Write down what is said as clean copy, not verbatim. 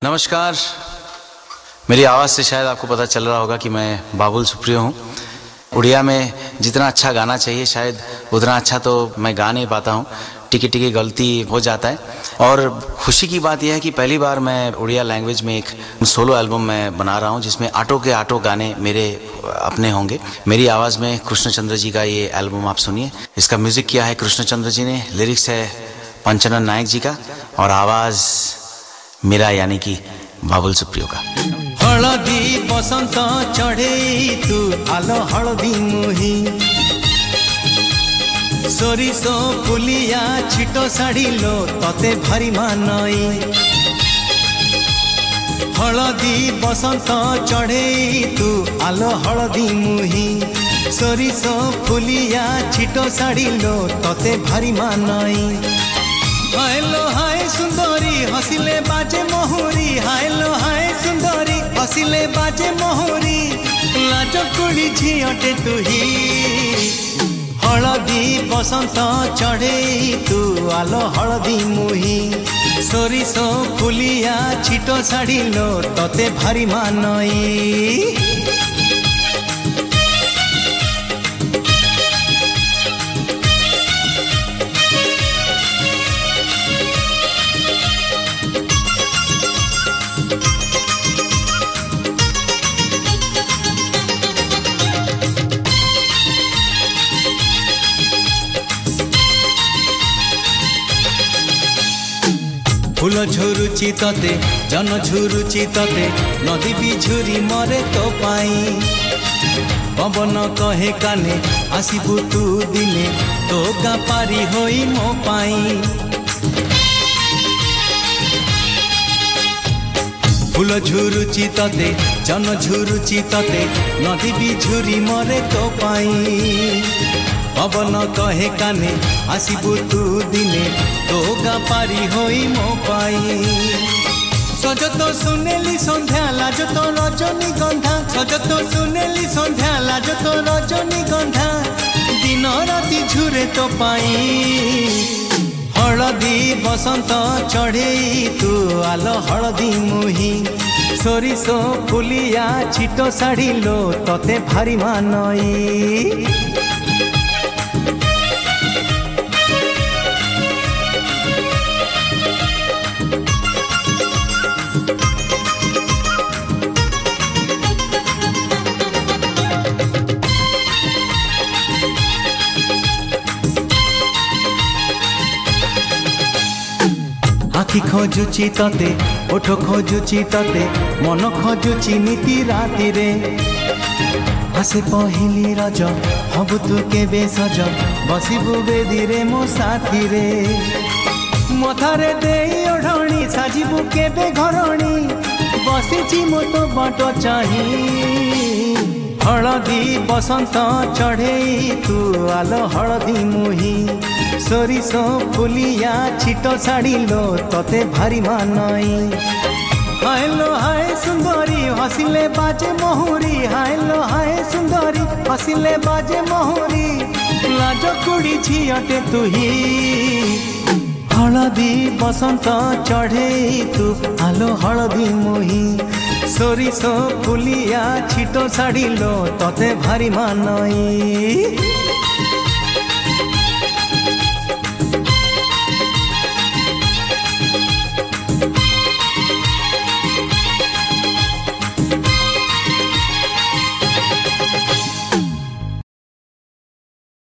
नमस्कार। मेरी आवाज़ से शायद आपको पता चल रहा होगा कि मैं बाबुल सुप्रियो हूँ। उड़िया में जितना अच्छा गाना चाहिए शायद उतना अच्छा तो मैं गा नहीं पाता हूँ, टिकी टिकी गलती हो जाता है। और खुशी की बात यह है कि पहली बार मैं उड़िया लैंग्वेज में एक सोलो एल्बम मैं बना रहा हूँ जिसमें आटो के आटो गाने मेरे अपने होंगे। मेरी आवाज़ में कृष्णचंद्र जी का ये एल्बम आप सुनिए। इसका म्यूज़िक किया है कृष्णचंद्र जी ने, लिरिक्स है पंचानन नायक जी का और आवाज़ मेरा यानी कि बाबुल सुप्रियो का। हलदी बसंत चढ़े तू आलो हलदी मुही सोरिसो फुलिया छिटो साड़ी लो तते भारी मानई। हलदी बसंत चढ़े तू आलो हलदी मुही सोरिसो फुलिया छिटो साड़ी लो तते भारी मानई। हायलो हाय सुंदरी हसिले बाजे मोहरी, हायलो हाय सुंदरी हसिले बाजे मोहरी, लाज कुड़ी झियटे तुही। हलदी बसंत चढ़े तू आलो हलदी मुही सोरिसो फुलिया छिटो साड़ी लो तते भारी मानई। फूल झुरुची तते जन झुरुची तते नदी भी झुरी मरे तो पाई। पवन कहे काने आसीबु तू दिने तो गा पारी होई मो पाई। फूल झुरुची तते जन झुरुची तते नदी भी झुरी मरे तो पाई। पवन कहे काने आसीबु तू दिने तो गा पारी होई मो पाई। सज तो सुनेली संध्या लाज तो रजनी गंधा, सज तो सुनेली संध्या लाज तो रजनी गंधा, दिन राति झुरे तो पाई। हलदी बसंत चढ़े तू आलो हलदी मुही सोरिसो फुलिया छिटो साड़ी लो तते भारी मानई। आखि खोजुची तते ओठ खोजुची तते मन खोजुची नीति राति रे। आसे पहिली रज हबु तू केबे सज बसिबु बेदी रे मो साथी रे। मथारे देई ओढ़णी साजिबु केबे घरणी बसिची मो तो बाट चाही। हलदी बसंत चढ़े तू आलो हलदी मुही सोरिसो फुलिया छिटो साड़ी लो तते भारी मानई। हायलो हाय सुंदरी हसिले बाजे मोहरी, हायलो हाय सुंदरी हसिले बाजे मोहरी, लाज कुड़ी झियटे तुही। हलदी बसंत चढ़े तू आलो हलदी मुही सोरिसो फुलिया छिटो साड़ी लो तते भारी मानई।